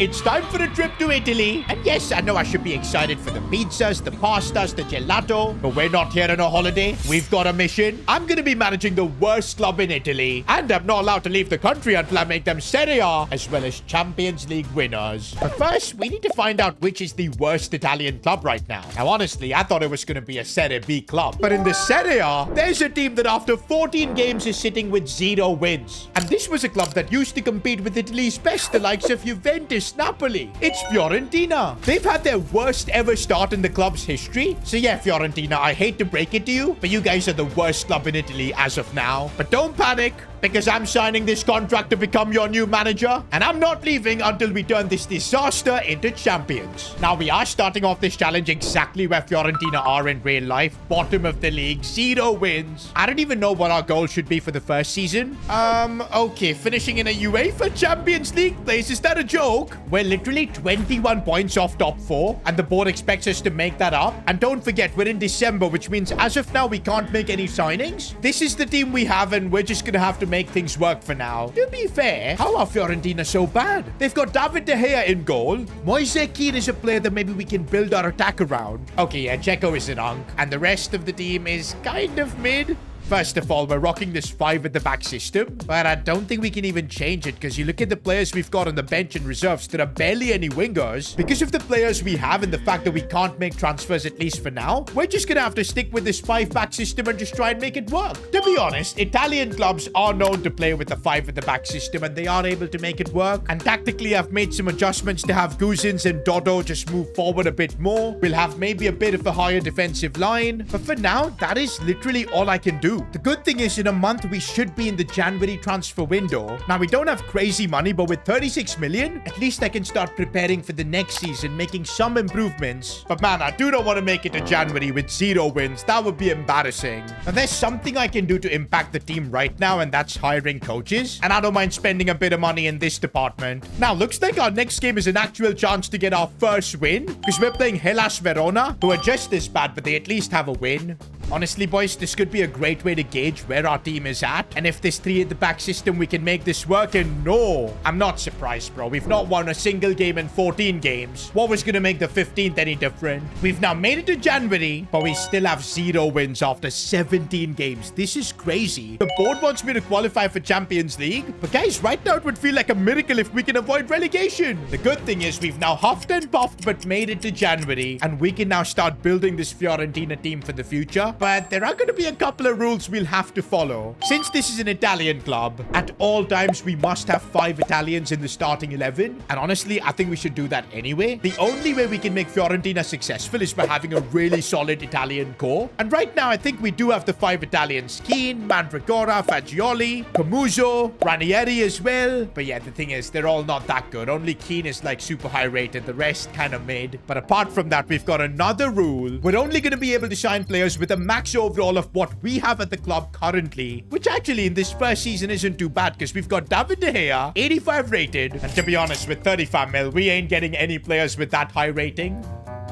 It's time for a trip to Italy. And yes, I know I should be excited for the pizzas, the pastas, the gelato, but we're not here on a holiday. We've got a mission. I'm going to be managing the worst club in Italy, and I'm not allowed to leave the country until I make them Serie A as well as Champions League winners. But first, we need to find out which is the worst Italian club right now. Now, honestly, I thought it was going to be a Serie B club. But in the Serie A, there's a team that after 14 games is sitting with 0 wins. And this was a club that used to compete with Italy's best, the likes of Juventus, Napoli. It's Fiorentina. They've had their worst ever start in the club's history. So yeah, Fiorentina, I hate to break it to you, but you guys are the worst club in Italy as of now. But don't panic, because I'm signing this contract to become your new manager, and I'm not leaving until we turn this disaster into champions. Now, we are starting off this challenge exactly where Fiorentina are in real life. Bottom of the league, 0 wins. I don't even know what our goal should be for the first season. Okay, finishing in a UEFA Champions League place. Is that a joke? We're literally 21 points off top 4, and the board expects us to make that up. And don't forget, we're in December, which means as of now, we can't make any signings. This is the team we have, and we're just gonna have to make things work for now. To be fair, how are Fiorentina so bad? They've got David De Gea in goal. Moise Kean is a player that maybe we can build our attack around. Okay, yeah, Dzeko is an unk, and the rest of the team is kind of mid. First of all, we're rocking this 5 at the back system, but I don't think we can even change it because you look at the players we've got on the bench and reserves, there are barely any wingers. Because of the players we have and the fact that we can't make transfers, at least for now, we're just gonna have to stick with this 5 back system and just try and make it work. To be honest, Italian clubs are known to play with the 5 at the back system, and they are able to make it work. And tactically, I've made some adjustments to have Guzins and Dodo just move forward a bit more. We'll have maybe a bit of a higher defensive line, but for now, that is literally all I can do. The good thing is in a month, we should be in the January transfer window. Now, we don't have crazy money, but with 36 million, at least I can start preparing for the next season, making some improvements. But man, I do not want to make it to January with 0 wins. That would be embarrassing. And there's something I can do to impact the team right now, and that's hiring coaches. And I don't mind spending a bit of money in this department. Now, looks like our next game is an actual chance to get our first win, because we're playing Hellas Verona, who are just this bad, but they at least have a win. Honestly, boys, this could be a great way to gauge where our team is at. And if this 3 at the back system, we can make this work. And no, I'm not surprised, bro. We've not won a single game in 14 games. What was going to make the 15th any different? We've now made it to January, but we still have 0 wins after 17 games. This is crazy. The board wants me to qualify for Champions League. But guys, right now it would feel like a miracle if we can avoid relegation. The good thing is we've now huffed and puffed, but made it to January. And we can now start building this Fiorentina team for the future. But there are going to be a couple of rules we'll have to follow. Since this is an Italian club, at all times we must have 5 Italians in the starting 11. And honestly, I think we should do that anyway. The only way we can make Fiorentina successful is by having a really solid Italian core. And right now, I think we do have the 5 Italians. Keane, Mandragora, Fagioli, Camuzzo, Ranieri as well. But yeah, the thing is, they're all not that good. Only Keane is like super high rated. The rest kind of mid. But apart from that, we've got another rule. We're only going to be able to sign players with a max overall of what we have at the club currently, which actually in this first season isn't too bad because we've got David De Gea, 85 rated, and to be honest, with 35 mil, we ain't getting any players with that high rating.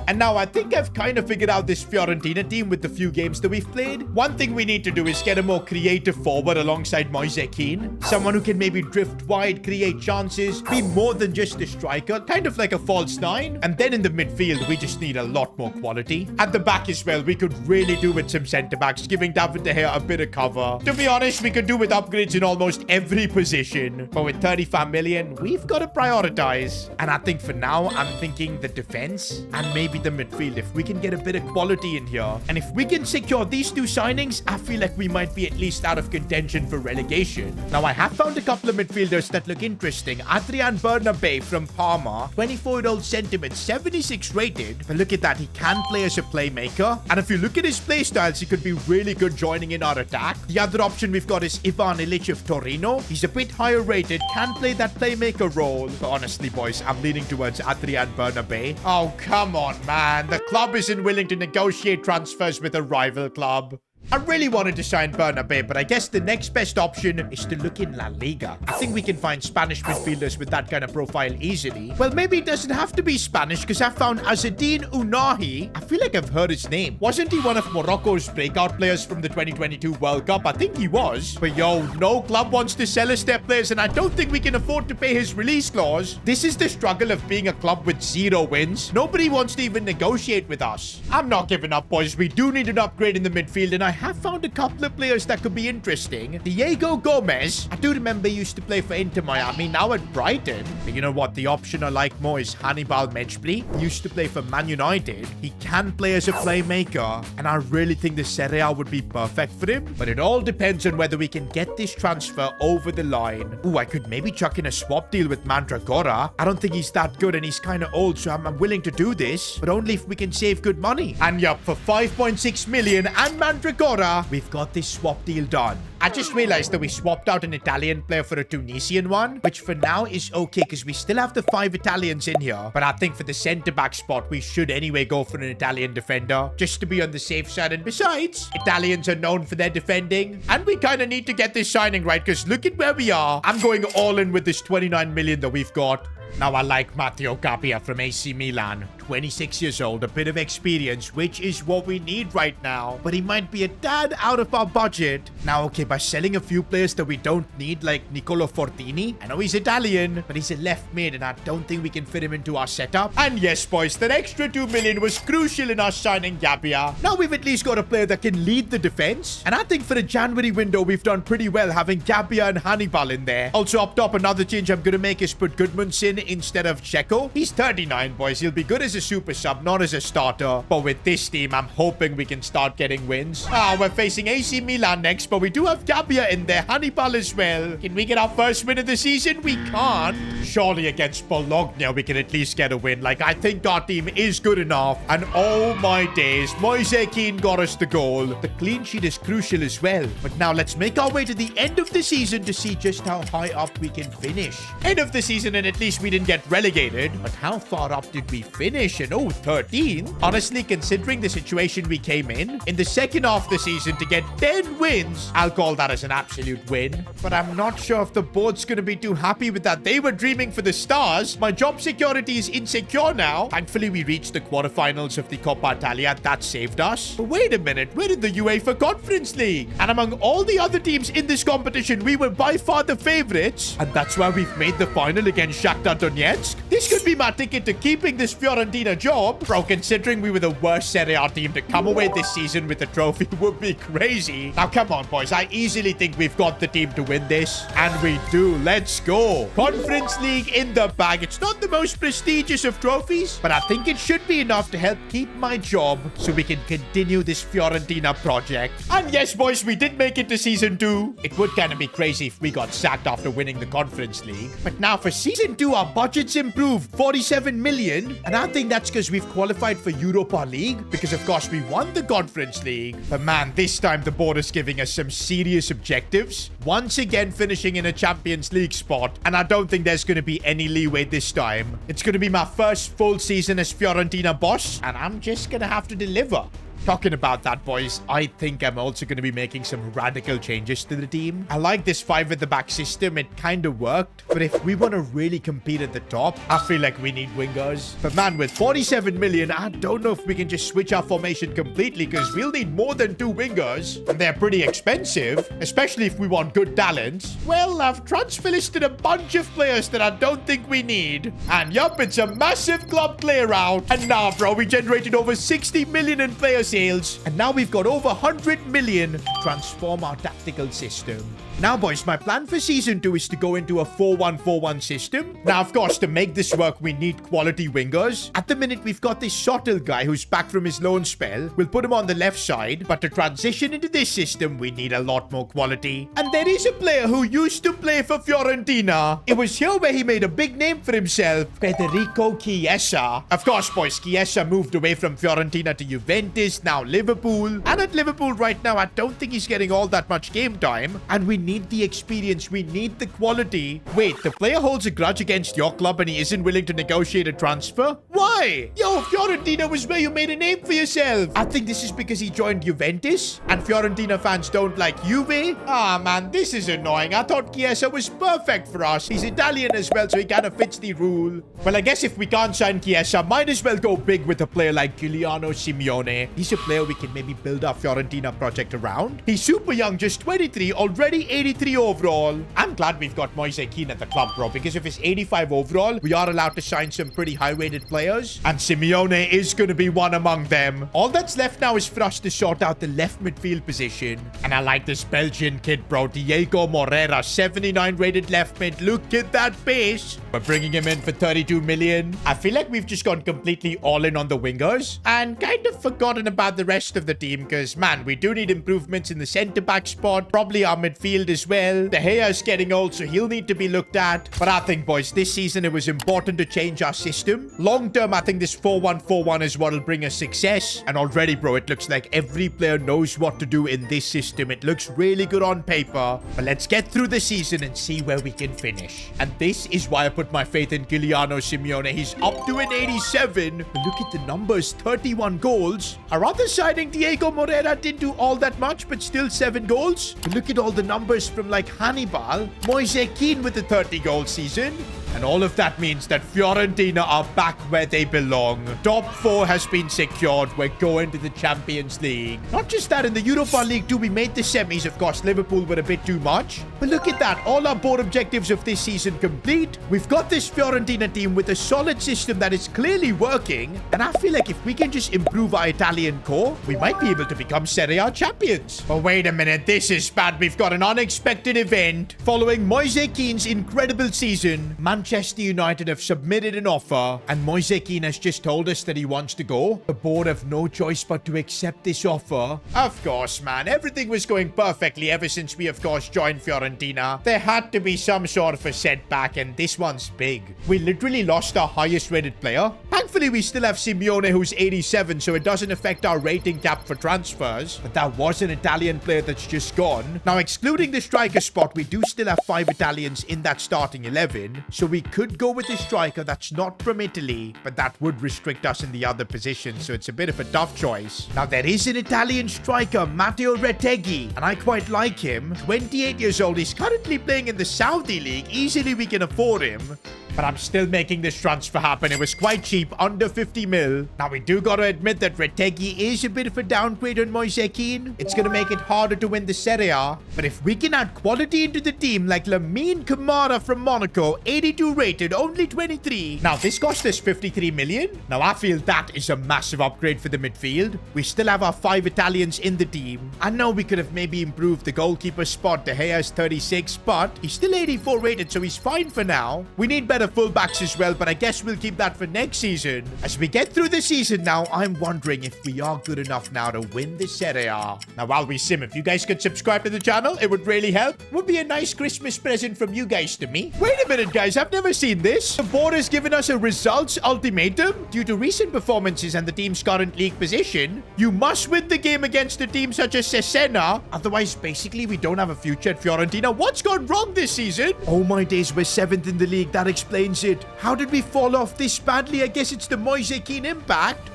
And now I think I've kind of figured out this Fiorentina team with the few games that we've played. One thing we need to do is get a more creative forward alongside Moise Kean. Someone who can maybe drift wide, create chances, be more than just a striker, kind of like a false 9. And then in the midfield, we just need a lot more quality. At the back as well, we could really do with some centre-backs, giving David De Gea a bit of cover. To be honest, we could do with upgrades in almost every position. But with 35 million, we've got to prioritize. And I think for now, I'm thinking the defense and maybe the midfield, if we can get a bit of quality in here. And if we can secure these 2 signings, I feel like we might be at least out of contention for relegation. Now, I have found a couple of midfielders that look interesting. Adrian Bernabé from Parma, 24-year-old sentiment, 76 rated. But look at that, he can play as a playmaker. And if you look at his play styles, he could be really good joining in our attack. The other option we've got is Ivan Ilic of Torino. He's a bit higher rated, can play that playmaker role. But honestly, boys, I'm leaning towards Adrian Bernabé. Oh, come on, man. The club isn't willing to negotiate transfers with a rival club. I really wanted to sign Bernabé, but I guess the next best option is to look in La Liga. I think we can find Spanish midfielders with that kind of profile easily. Well, maybe it doesn't have to be Spanish because I found Azzedine Ounahi. I feel like I've heard his name. Wasn't he one of Morocco's breakout players from the 2022 World Cup? I think he was. But yo, no club wants to sell us their players, and I don't think we can afford to pay his release clause. This is the struggle of being a club with 0 wins. Nobody wants to even negotiate with us. I'm not giving up, boys. We do need an upgrade in the midfield, and I have found a couple of players that could be interesting. Diego Gomez. I do remember he used to play for Inter Miami, now at Brighton. But you know what? The option I like more is Hannibal Mejbri. He used to play for Man United. He can play as a playmaker, and I really think the Serie A would be perfect for him. But it all depends on whether we can get this transfer over the line. Ooh, I could maybe chuck in a swap deal with Mandragora. I don't think he's that good, and he's kind of old, so I'm willing to do this, but only if we can save good money. And yup, for 5.6 million and Mandragora, we've got this swap deal done. I just realized that we swapped out an Italian player for a Tunisian one, which for now is okay because we still have the 5 Italians in here. But I think for the centre-back spot, we should anyway go for an Italian defender, just to be on the safe side. And besides, Italians are known for their defending, and we kind of need to get this signing right because look at where we are. I'm going all in with this 29 million that we've got. Now, I like Matteo Capia from AC Milan. 26 years old, a bit of experience, which is what we need right now. But he might be a tad out of our budget. Now, okay, by selling a few players that we don't need, like Nicolo Fortini. I know he's Italian, but he's a left mid, and I don't think we can fit him into our setup. And yes, boys, that extra 2 million was crucial in us signing Capia. Now we've at least got a player that can lead the defense. And I think for the January window, we've done pretty well having Capia and Hannibal in there. Also, up top, another change I'm going to make is put Gudmundsson instead of Checo. He's 39, boys. He'll be good as a super sub, not as a starter. But with this team, I'm hoping we can start getting wins. We're facing AC Milan next, but we do have Capia in there, Hannibal as well. Can we get our first win of the season? We can't. Surely against Bologna, we can at least get a win. Like, I think our team is good enough. And oh my days, Moise Kean got us the goal. The clean sheet is crucial as well. But now let's make our way to the end of the season to see just how high up we can finish. End of the season, and at least we didn't get relegated. But how far up did we finish? And oh, 13th. Honestly, considering the situation we came in the second half of the season to get 10 wins, I'll call that as an absolute win. But I'm not sure if the board's going to be too happy with that. They were dreaming for the stars. My job security is insecure now. Thankfully, we reached the quarterfinals of the Coppa Italia. That saved us. But wait a minute. We're in the UEFA Conference League. And among all the other teams in this competition, we were by far the favorites. And that's why we've made the final against Shakhtar Donetsk. This could be my ticket to keeping this Fiorentina job. Bro, considering we were the worst Serie A team to come away this season with the trophy would be crazy. Now, come on, boys. I easily think we've got the team to win this. And we do. Let's go. Conference League in the bag. It's not the most prestigious of trophies, but I think it should be enough to help keep my job so we can continue this Fiorentina project. And yes, boys, we did make it to Season 2. It would kind of be crazy if we got sacked after winning the Conference League. But now for Season 2, our budget's improved 47 million. And I think that's because we've qualified for Europa League because, of course, we won the Conference League. But man, this time the board is giving us some serious objectives. Once again, finishing in a Champions League spot. And I don't think there's going to be any leeway this time. It's going to be my first full season as Fiorentina boss, and I'm just going to have to deliver. Talking about that, boys, I think I'm also going to be making some radical changes to the team. I like this 5 at the back system. It kind of worked. But if we want to really compete at the top, I feel like we need wingers. But man, with 47 million, I don't know if we can just switch our formation completely because we'll need more than 2 wingers. And they're pretty expensive, especially if we want good talent. Well, I've transfer listed a bunch of players that I don't think we need. And yup, it's a massive club clear out. And now, bro, we generated over 60 million in player sales. And now we've got over 100 million to transform our tactical system. Now, boys, my plan for Season 2 is to go into a 4-1-4-1 system. Now, of course, to make this work, we need quality wingers. At the minute, we've got this Sotil guy who's back from his loan spell. We'll put him on the left side. But to transition into this system, we need a lot more quality. And there is a player who used to play for Fiorentina. It was here where he made a big name for himself, Federico Chiesa. Of course, boys, Chiesa moved away from Fiorentina to Juventus. is now Liverpool. And at Liverpool right now, I don't think he's getting all that much game time. And we need the experience. We need the quality. Wait, the player holds a grudge against your club and he isn't willing to negotiate a transfer? Why? Yo, Fiorentina was where you made a name for yourself. I think this is because he joined Juventus and Fiorentina fans don't like Juve. Ah, man, this is annoying. I thought Chiesa was perfect for us. He's Italian as well, so he kind of fits the rule. Well, I guess if we can't sign Chiesa, might as well go big with a player like Giuliano Simeone. He's a player we can maybe build our Fiorentina project around. He's super young, just 23, already 83 overall. I'm glad we've got Moise Kean at the club, bro, because if it's 85 overall, we are allowed to sign some pretty high-rated players, and Simeone is going to be one among them. All that's left now is for us to sort out the left midfield position, and I like this Belgian kid, bro, Diego Morera, 79 rated left mid. Look at that pace. We're bringing him in for 32 million. I feel like we've just gone completely all in on the wingers and kind of forgotten about the rest of the team because, man, we do need improvements in the centre-back spot, probably our midfield as well. De Gea is getting old, so he'll need to be looked at. But I think, boys, this season it was important to change our system. Long term, I think this 4-1-4-1 is what will bring us success. And already, bro, it looks like every player knows what to do in this system. It looks really good on paper. But let's get through the season and see where we can finish. And this is why I put my faith in Giuliano Simeone. He's up to an 87. But look at the numbers, 31 goals. Our other signing, Diego Morera, didn't do all that much, but still 7 goals. But look at all the numbers from like Hannibal, Moise Kean with the 30-goal season. And all of that means that Fiorentina are back where they belong. Top 4 has been secured. We're going to the Champions League. Not just that, in the Europa League too, we made the semis. Of course, Liverpool were a bit too much. But look at that. All our board objectives of this season complete. We've got this Fiorentina team with a solid system that is clearly working. And I feel like if we can just improve our Italian core, we might be able to become Serie A champions. But wait a minute. This is bad. We've got an unexpected event. Following Moise Kean's incredible season, Manchester United have submitted an offer and Moise Kean has just told us that he wants to go. The board have no choice but to accept this offer. Of course, man. Everything was going perfectly ever since we, of course, joined Fiorentina. There had to be some sort of a setback, and this one's big. We literally lost our highest rated player. Thankfully, we still have Simeone, who's 87, so it doesn't affect our rating cap for transfers. But that was an Italian player that's just gone. Now, excluding the striker spot, we do still have 5 Italians in that starting 11, so we could go with a striker that's not from Italy, but that would restrict us in the other positions, so it's a bit of a tough choice. Now, there is an Italian striker, Matteo Retegui, and I quite like him. 28 years old, he's currently playing in the Saudi League. Easily we can afford him. But I'm still making this transfer happen. It was quite cheap, under 50 mil. Now, we do gotta admit that Retegui is a bit of a downgrade on Moise Kean. It's gonna make it harder to win the Serie A. But if we can add quality into the team, like Lamine Camara from Monaco, 82 rated, only 23. Now, this cost us 53 million. Now, I feel that is a massive upgrade for the midfield. We still have our 5 Italians in the team. I know we could have maybe improved the goalkeeper spot. De Gea is 36, but he's still 84 rated, so he's fine for now. We need better fullbacks as well, but I guess we'll keep that for next season. As we get through the season now, I'm wondering if we are good enough now to win the Serie A. Now, while we sim, if you guys could subscribe to the channel, it would really help. Would be a nice Christmas present from you guys to me. Wait a minute, guys. I've never seen this. The board has given us a results ultimatum. Due to recent performances and the team's current league position, you must win the game against a team such as Cesena. Otherwise, basically, we don't have a future at Fiorentina. What's gone wrong this season? Oh my days, we're 7th in the league. That explains it. How did we fall off this badly? I guess it's the Moise Kean impact.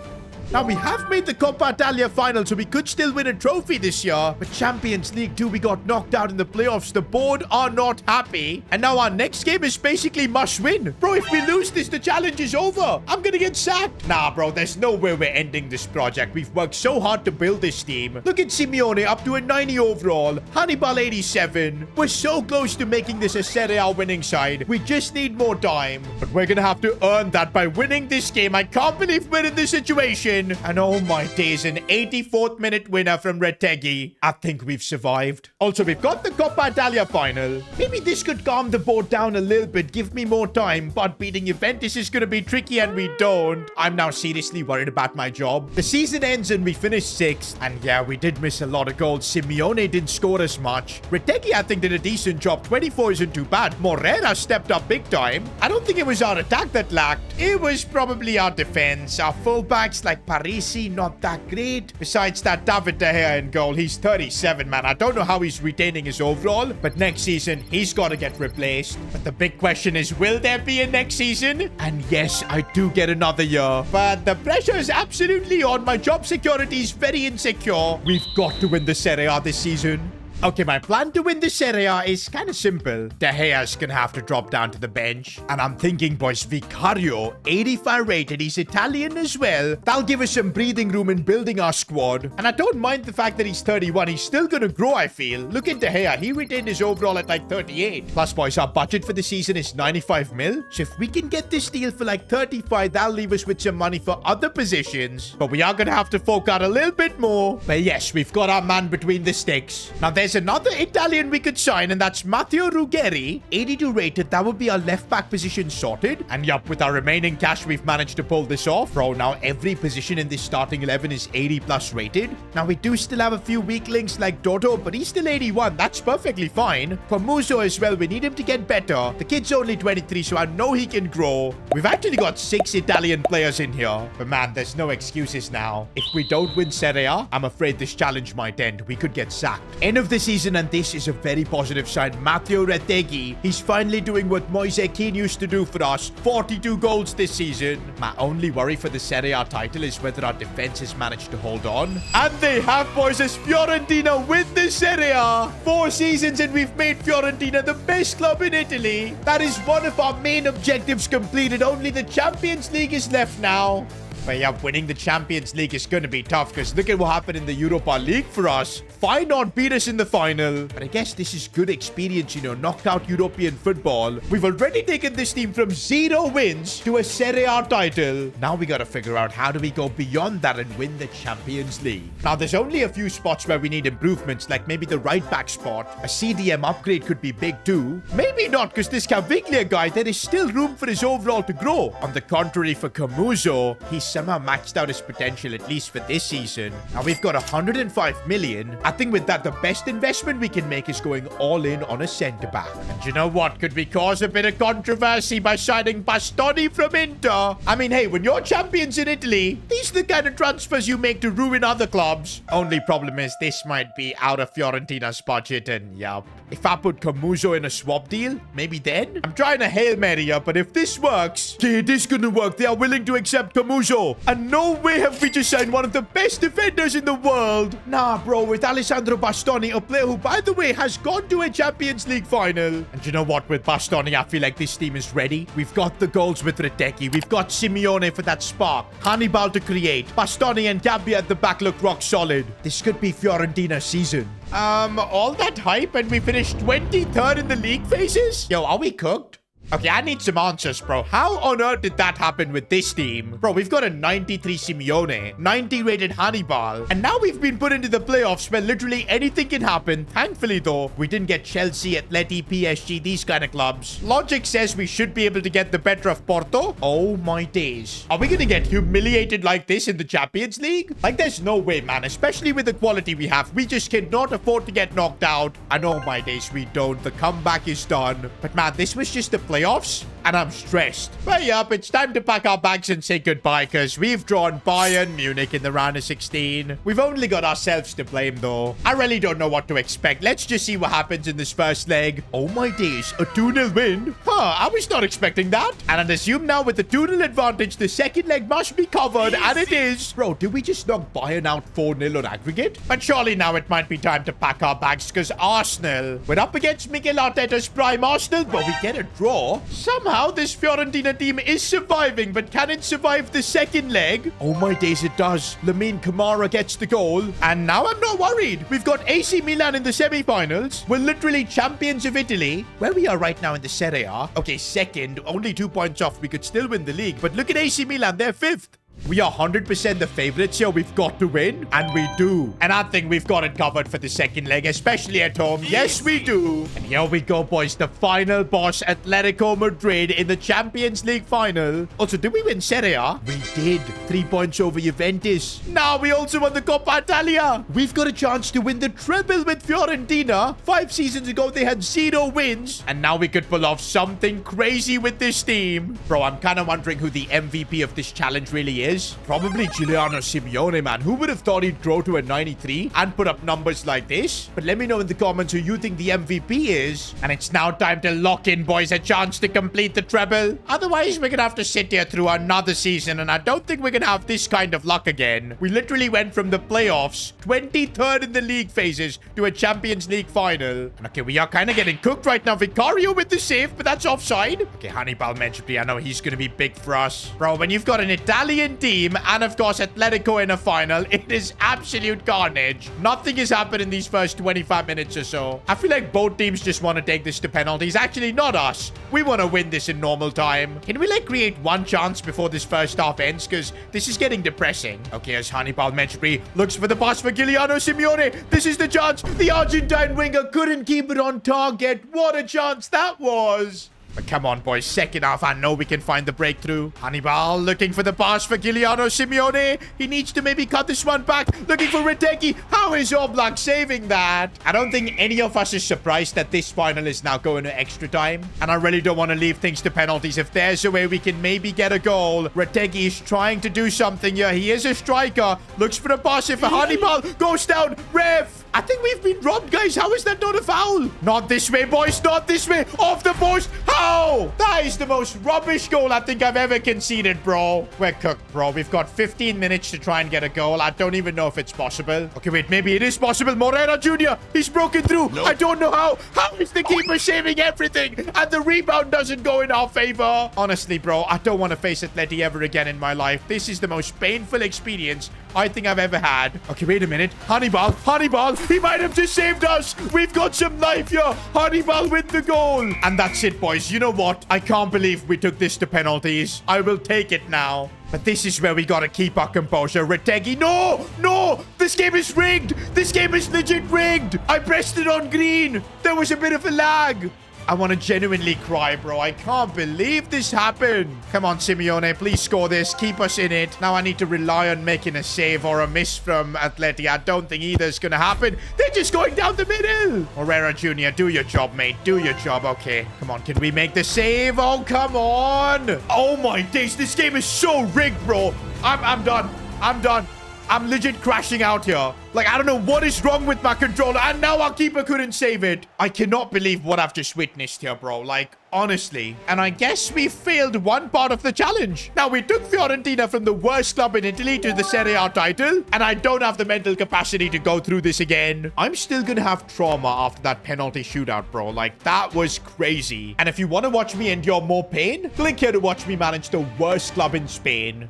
Now, we have made the Coppa Italia final, so we could still win a trophy this year. But Champions League 2, we got knocked out in the playoffs. The board are not happy. And now our next game is basically must win. Bro, if we lose this, the challenge is over. I'm gonna get sacked. Nah, bro, there's no way we're ending this project. We've worked so hard to build this team. Look at Simeone up to a 90 overall. Hannibal 87. We're so close to making this a Serie A winning side. We just need more time. But we're gonna have to earn that by winning this game. I can't believe we're in this situation. And oh my days, an 84th minute winner from Retegui. I think we've survived. Also, we've got the Coppa Italia final. Maybe this could calm the board down a little bit, give me more time, but beating Juventus is going to be tricky and we don't. I'm now seriously worried about my job. The season ends and we finish 6th. And yeah, we did miss a lot of goals. Simeone didn't score as much. Retegui, I think, did a decent job. 24 isn't too bad. Morera stepped up big time. I don't think it was our attack that lacked. It was probably our defense. Our fullbacks like Parisi, not that great. Besides that, David De Gea in goal. He's 37, man. I don't know how he's retaining his overall, but next season, he's got to get replaced. But the big question is, will there be a next season? And yes, I do get another year. But the pressure is absolutely on. My job security is very insecure. We've got to win the Serie A this season. Okay, my plan to win the Serie A is kind of simple. De Gea's gonna have to drop down to the bench. And I'm thinking, boys, Vicario, 85 rated. He's Italian as well. That'll give us some breathing room in building our squad. And I don't mind the fact that he's 31. He's still gonna grow, I feel. Look at De Gea. He retained his overall at like 38. Plus, boys, our budget for the season is 95 mil. So if we can get this deal for like 35, that'll leave us with some money for other positions. But we are gonna have to fork out a little bit more. But yes, we've got our man between the sticks. Now, there's another Italian we could sign, and that's Matteo Ruggeri, 82 rated. That would be our left back position sorted. And yup, with our remaining cash, we've managed to pull this off. Bro, now every position in this starting 11 is 80 plus rated. Now we do still have a few weak links like Dodo, but he's still 81. That's perfectly fine. For Muso as well, we need him to get better. The kid's only 23, so I know he can grow. We've actually got 6 Italian players in here. But man, there's no excuses now. If we don't win Serie A, I'm afraid this challenge might end. We could get sacked. End of the season, and this is a very positive sign. Matteo Retegui, he's finally doing what Moise Kean used to do for us. 42 goals this season. My only worry for the Serie A title is whether our defense has managed to hold on. And they have, boys, as Fiorentina win the Serie A. 4 seasons and we've made Fiorentina the best club in Italy. That is one of our main objectives completed. Only the Champions League is left now. But yeah, winning the Champions League is going to be tough because look at what happened in the Europa League for us. Feyenoord beat us in the final. But I guess this is good experience, you know, knockout European football. We've already taken this team from 0 wins to a Serie A title. Now we got to figure out how do we go beyond that and win the Champions League. Now, there's only a few spots where we need improvements, like maybe the right back spot. A CDM upgrade could be big too. Maybe not, because this Caviglia guy, there is still room for his overall to grow. On the contrary, for Camuso, he's somehow maxed out his potential, at least for this season. Now we've got 105 million. I think with that, the best investment we can make is going all in on a centre-back. And you know what? Could we cause a bit of controversy by signing Bastoni from Inter? I mean, hey, when you're champions in Italy, these are the kind of transfers you make to ruin other clubs. Only problem is this might be out of Fiorentina's budget, and yup. If I put Camuso in a swap deal, maybe then? I'm trying a Hail Mary here, but if this works, okay, it is gonna work. They are willing to accept Camuso. And no way have we just signed one of the best defenders in the world. Nah, bro, with Alessandro Bastoni, a player who, by the way, has gone to a Champions League final. And you know what? With Bastoni, I feel like this team is ready. We've got the goals with Retegui. We've got Simeone for that spark. Hannibal to create. Bastoni and Gabby at the back look rock solid. This could be Fiorentina's season. All that hype and we finished 23rd in the league phases? Yo, are we cooked? Okay, I need some answers, bro. How on earth did that happen with this team? Bro, we've got a 93 Simeone, 90 rated Hannibal, and now we've been put into the playoffs where literally anything can happen. Thankfully, though, we didn't get Chelsea, Atleti, PSG, these kind of clubs. Logic says we should be able to get the better of Porto. Oh my days. Are we gonna get humiliated like this in the Champions League? Like, there's no way, man. Especially with the quality we have. We just cannot afford to get knocked out. And oh my days, we don't. The comeback is done. But man, this was just a playoffs, and I'm stressed. But yup, it's time to pack our bags and say goodbye, because we've drawn Bayern Munich in the round of 16. We've only got ourselves to blame, though. I really don't know what to expect. Let's just see what happens in this first leg. Oh my days, a 2-0 win? Huh, I was not expecting that. And I'd assume now with the 2-0 advantage, the second leg must be covered, and it is. Bro, did we just knock Bayern out 4-0 on aggregate? But surely now it might be time to pack our bags, because Arsenal, we're up against Mikel Arteta's prime Arsenal, but we get a draw. Somehow this Fiorentina team is surviving, but can it survive the second leg? Oh my days, it does. Lamine Camara gets the goal, and now I'm not worried. We've got AC Milan in the semi-finals. We're literally champions of Italy. Where we are right now in the Serie A. Okay, second, only 2 points off. We could still win the league, but look at AC Milan, they're 5th. We are 100% the favorites here. We've got to win, and we do. And I think we've got it covered for the second leg, especially at home. Yes, we do. And here we go, boys. The final boss, Atletico Madrid in the Champions League final. Also, did we win Serie A? We did. 3 points over Juventus. Now we also won the Coppa Italia. We've got a chance to win the treble with Fiorentina. 5 seasons ago, they had 0 wins. And now we could pull off something crazy with this team. Bro, I'm kind of wondering who the MVP of this challenge really is. is? Probably Giuliano Simeone, man. Who would have thought he'd grow to a 93 and put up numbers like this? But let me know in the comments who you think the MVP is. And it's now time to lock in, boys, a chance to complete the treble. Otherwise, we're gonna have to sit here through another season, and I don't think we're gonna have this kind of luck again. We literally went from the playoffs, 23rd in the league phases, to a Champions League final. And okay, we are kind of getting cooked right now. Vicario with the save, but that's offside. Okay, Hannibal Menchipri, I know he's gonna be big for us. Bro, when you've got an Italian team and, of course, Atletico in a final, it is absolute carnage. Nothing has happened in these first 25 minutes or so. I feel like both teams just want to take this to penalties. Actually, not us. We want to win this in normal time. Can we, like, create one chance before this first half ends? Because this is getting depressing. Okay, as Hannibal Menchipri looks for the pass for Giuliano Simeone. This is the chance. The Argentine winger couldn't keep it on target. What a chance that was. But come on, boys. Second half, I know we can find the breakthrough. Hannibal looking for the pass for Giuliano Simeone. He needs to maybe cut this one back. Looking for Retegui. How is Oblak saving that? I don't think any of us is surprised that this final is now going to extra time. And I really don't want to leave things to penalties. If there's a way we can maybe get a goal. Retegui is trying to do something here. He is a striker. Looks for the pass for Hannibal. Goes down. Ref. I think we've been robbed, guys. How is that not a foul? Not this way, boys. Not this way. Off the post. How? That is the most rubbish goal I think I've ever conceded, bro. We're cooked, bro. We've got 15 minutes to try and get a goal. I don't even know if it's possible. Okay, wait. Maybe it is possible. Morera Jr. He's broken through. Nope. I don't know how. How is the keeper saving everything? And the rebound doesn't go in our favor. Honestly, bro, I don't want to face Atleti ever again in my life. This is the most painful experience I think I've ever had. Okay, wait a minute. Hannibal. Hannibal. He might have just saved us. We've got some life here. Hannibal with the goal. And that's it, boys. You know what? I can't believe we took this to penalties. I will take it now. But this is where we gotta keep our composure. Retegui. No! No! This game is rigged! This game is legit rigged! I pressed it on green. There was a bit of a lag. I want to genuinely cry, bro. I can't believe this happened. Come on, Simeone. Please score this. Keep us in it. Now I need to rely on making a save or a miss from Atleti. I don't think either is going to happen. They're just going down the middle. Morera Jr., do your job, mate. Do your job. Okay. Come on. Can we make the save? Oh, come on. Oh, my days. This game is so rigged, bro. I'm done. I'm done. I'm legit crashing out here. Like, I don't know what is wrong with my controller. And now our keeper couldn't save it. I cannot believe what I've just witnessed here, bro. Like, honestly. And I guess we failed one part of the challenge. Now, we took Fiorentina from the worst club in Italy to the Serie A title. And I don't have the mental capacity to go through this again. I'm still gonna have trauma after that penalty shootout, bro. Like, that was crazy. And if you want to watch me endure more pain, click here to watch me manage the worst club in Spain.